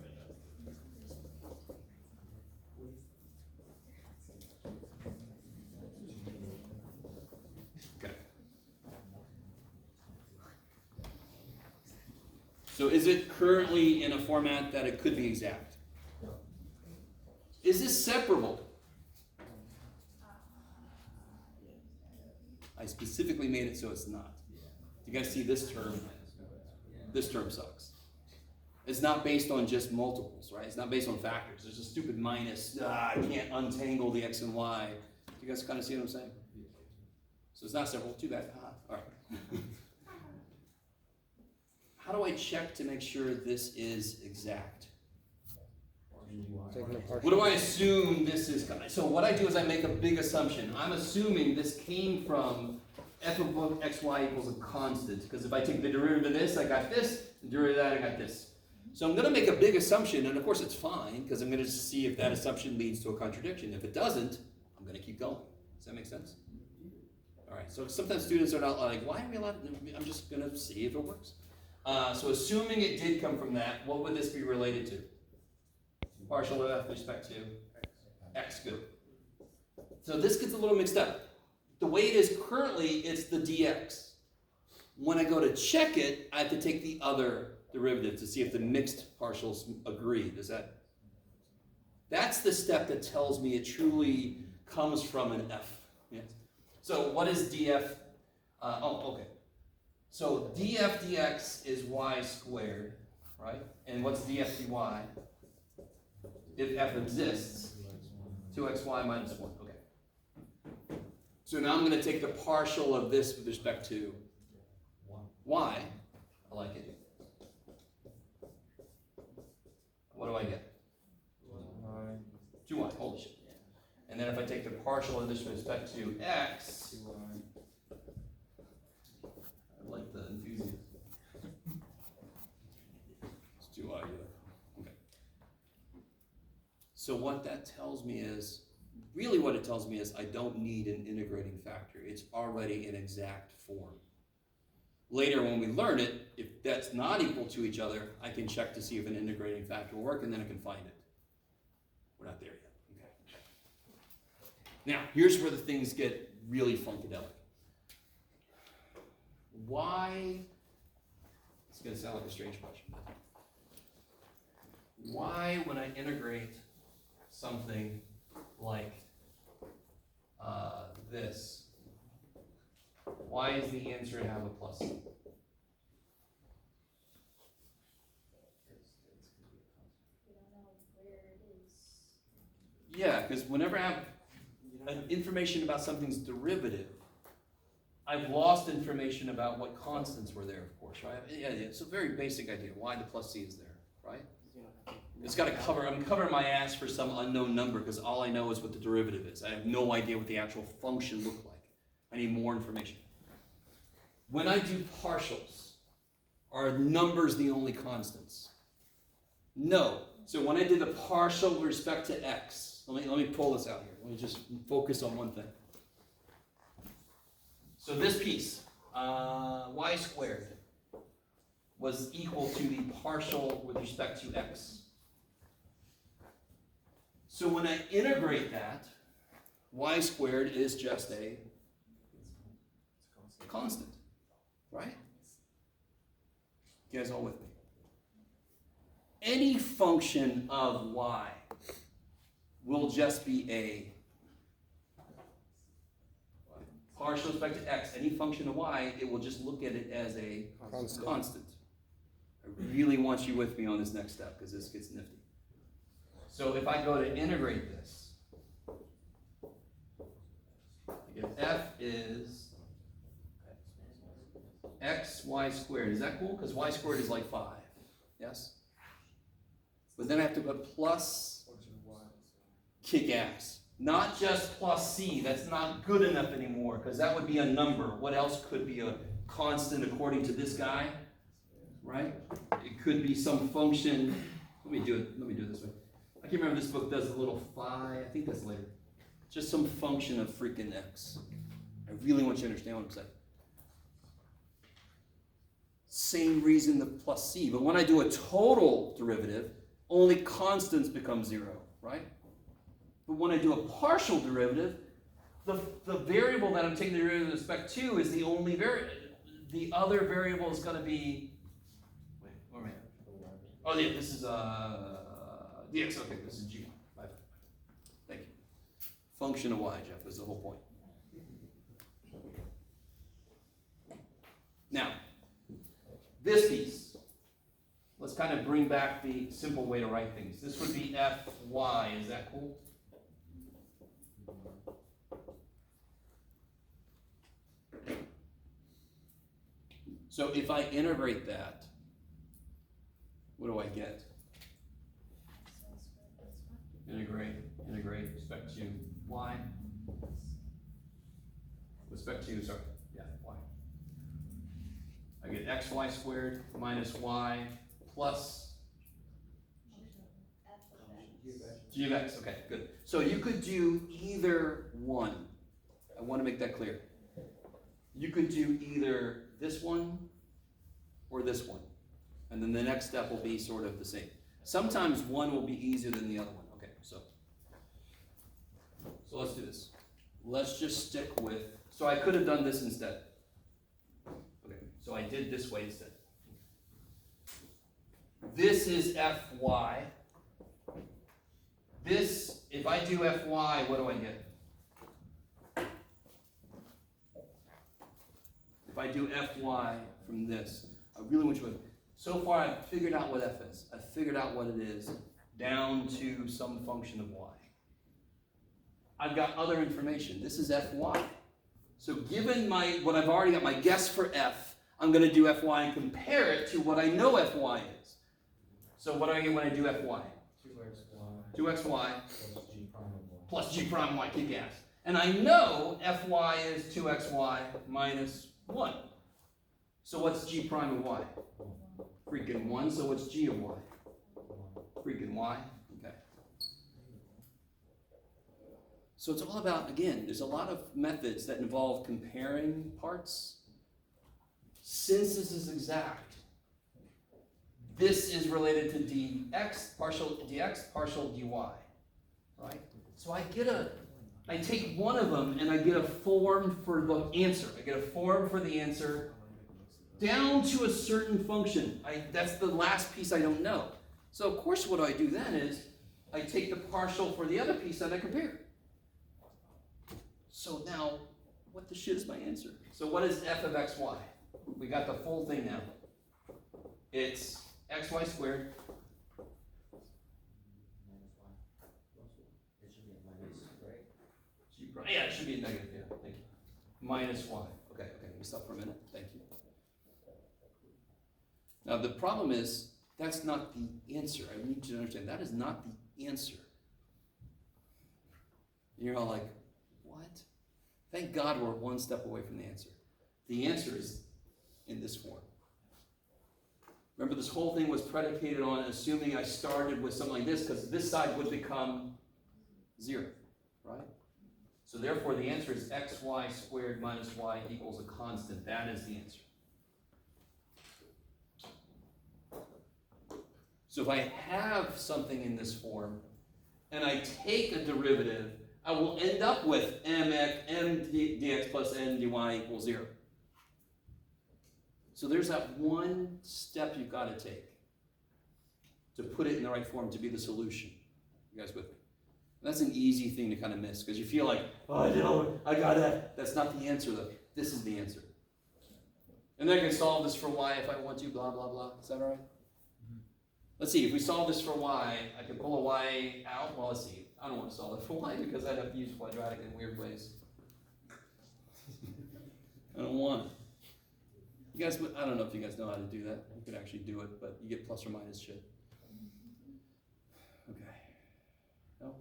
Speaker 1: Okay. So is it currently in a format that it could be exact? Is this separable? I specifically made it so it's not. You guys see this term? This term sucks. It's not based on just multiples, right? It's not based on factors. There's a stupid minus. I can't untangle the x and y. You guys kind of see what I'm saying? So it's not separable. Too bad. All right. How do I check to make sure this is exact? What do I assume this is? So what I do is I make a big assumption. I'm assuming this came from f of xy equals a constant. Because if I take the derivative of this, I got this. The derivative of that, I got this. So I'm going to make a big assumption, and of course it's fine, because I'm going to see if that assumption leads to a contradiction. If it doesn't, I'm going to keep going. Does that make sense? All right, so sometimes students are not like, why are we allowed to? I'm just going to see if it works. So assuming it did come from that, what would this be related to? Partial of f with respect to x, good. So this gets a little mixed up. The way it is currently, it's the dx. When I go to check it, I have to take the other derivative to see if the mixed partials agree. That's the step that tells me it truly comes from an f. Yes. So what is df? Okay. So df dx is y squared, right? And what's df dy? If f exists, 2xy minus 1. Okay. So now I'm going to take the partial of this with respect to y. I like it. What do I get? 2y. Holy shit. And then if I take the partial of this with respect to x, I like the enthusiasm. It's 2y. Okay. So what that tells me is, really what it tells me is I don't need an integrating factor. It's already in exact form. Later when we learn it, if that's not equal to each other, I can check to see if an integrating factor will work, and then I can find it. We're not there yet. Okay. Now, here's where the things get really funkadelic. Why, it's going to sound like a strange question, but why when I integrate something like this, why is the answer to have a plus?
Speaker 5: You don't know where it is.
Speaker 1: Yeah, because whenever I have information about something's derivative, I've lost information about what constants were there, of course, right? Yeah, it's a very basic idea, why the plus c is there, right? It's got to cover, I'm covering my ass for some unknown number because all I know is what the derivative is. I have no idea what the actual function looked like. I need more information. When I do partials, are numbers the only constants? No. So when I did the partial with respect to x, let me pull this out here. Let me just focus on one thing. So this piece, y squared, was equal to the partial with respect to x. So when I integrate that, y squared is just a constant, right? You guys all with me? Any function of y will just be a partial with respect to x. Any function of y, it will just look at it as a constant. I really want you with me on this next step because this gets nifty. So if I go to integrate this, if f is x y squared, is that cool? Because y squared is like 5, yes? But then I have to put plus kick ass. Not just plus c, that's not good enough anymore because that would be a number. What else could be a constant according to this guy? Right? It could be some function. Let me do it this way. I can't remember if this book does a little phi. I think that's later. Just some function of freaking x. I really want you to understand what I'm saying. Same reason the plus c, but when I do a total derivative, only constants become 0, right? But when I do a partial derivative, the variable that I'm taking the derivative with respect to is the only variable. The other variable is going to be, wait, where am I? Oh yeah, this is dx, okay, this is g. Bye. Thank you. Function of y, Jeff, is the whole point. Now, this piece, let's kind of bring back the simple way to write things. This would be fy, is that cool? So if I integrate that, what do I get? Integrate, respect to y. Respect to, sorry, yeah, y. I get xy squared minus y plus g of x. Okay, good. So you could do either one. I want to make that clear. You could do either this one or this one. And then the next step will be sort of the same. Sometimes one will be easier than the other one. Okay, so let's do this. Let's just stick with, so I could have done this instead. Okay, so I did this way instead. This is fy. This, if I do fy, what do I get? If I do fy from this, I really want you to, so far I've figured out what f is. I've figured out what it is down to some function of y. I've got other information. This is fy. So given what I've already got, my guess for f, I'm going to do fy and compare it to what I know fy is. So what do I get when I do fy? 2xy plus g prime y, kick ass. And I know fy is 2xy minus 1. So what's g prime of y? Freaking 1. So what's g of y? Freaking y. Okay. So it's all about, again, there's a lot of methods that involve comparing parts. Since this is exact, this is related to dx partial dy, right? So I take one of them and I get a form for the answer. I get a form for the answer down to a certain function. That's the last piece I don't know. So of course what I do then is I take the partial for the other piece and I compare. So now, what the shit is my answer? So what is f of xy? We got the full thing now. It's xy squared. Yeah, it should be a negative, yeah, thank you. Minus y. Okay, let me stop for a minute, thank you. Now the problem is, that's not the answer. I need you to understand, that is not the answer. And you're all like, what? Thank God we're one step away from the answer. The answer is in this form. Remember, this whole thing was predicated on assuming I started with something like this, because this side would become 0, right? So therefore, the answer is xy squared minus y equals a constant. That is the answer. So if I have something in this form, and I take a derivative, I will end up with m dx plus n dy equals 0. So there's that one step you've got to take to put it in the right form to be the solution. You guys with me? That's an easy thing to kind of miss because you feel like, oh no, I got that. That's not the answer though. This is the answer. And then I can solve this for y if I want to, blah, blah, blah. Is that all right? let's see, if we solve this for y, I could pull a y out. Well, let's see. I don't want to solve it for y because I'd have to use quadratic in weird ways. I don't want it. You guys, I don't know if you guys know how to do that. You could actually do it, but you get plus or minus shit. Okay. No?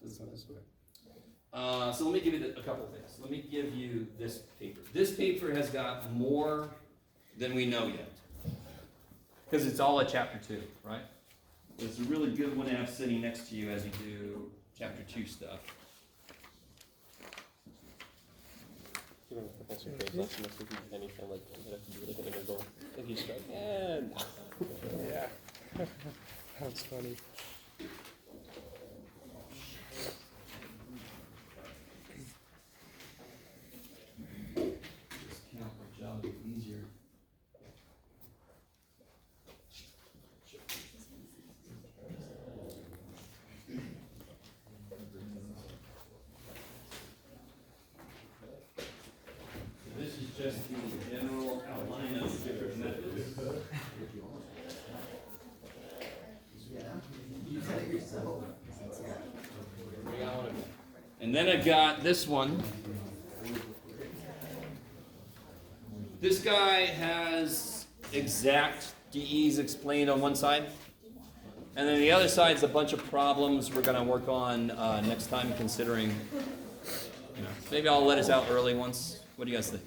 Speaker 1: Doesn't sound this way. So let me give you a couple things. Let me give you this paper. This paper has got more than we know yet. Because it's all at chapter 2, right? It's a really good one to have sitting next to you as you do chapter 2 stuff.
Speaker 4: You know, Professor Graves also must have used anything like you have to do like an integral. Like he's like, and yeah, that's funny.
Speaker 1: Just count the job easier. This is just the general outline of different methods. And then I got this one. This guy has exact DEs explained on one side. And then the other side's a bunch of problems we're going to work on next time, considering, you know, maybe I'll let us out early once. What do you guys think?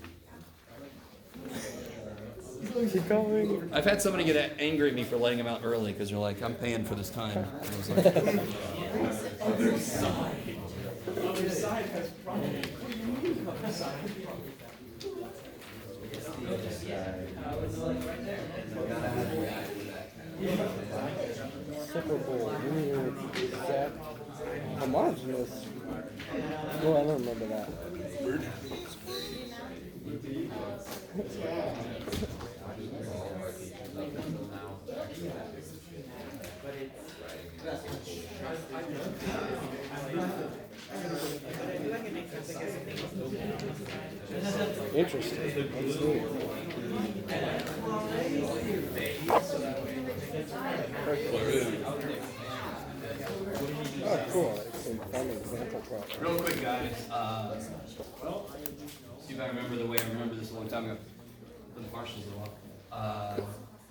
Speaker 4: Keep going.
Speaker 1: I've had somebody get angry at me for letting him out early because they're like, I'm paying for this time. And I was like,
Speaker 7: Other side has problems.
Speaker 4: Typical weird exact homogeneous. Well, I don't remember that. Interesting. That's neat. Oh, cool. It's a fun example problem.
Speaker 1: real quick, guys. See if I remember the way I remember this a long time ago. For the partials a while.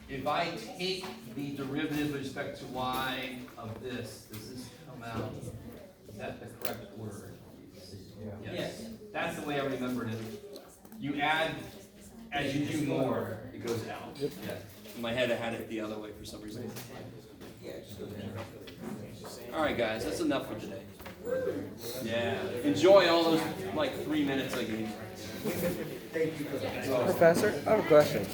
Speaker 1: If I take the derivative with respect to y of this, does this come out? Is that the correct word? Yes. That's the way I remembered it. You add, as you do more, it goes out.
Speaker 4: Yep.
Speaker 1: Yeah. In my head, I had it the other way for some reason. All right, guys, that's enough for today. Yeah. Enjoy all those, like, 3 minutes I gave you.
Speaker 4: Professor, I have a question.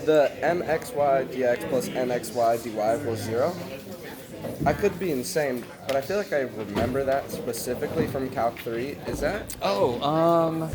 Speaker 4: The mxy dx plus nxy dy equals 0. I could be insane, but I feel like I remember that specifically from Calc 3. Is that?
Speaker 1: Oh,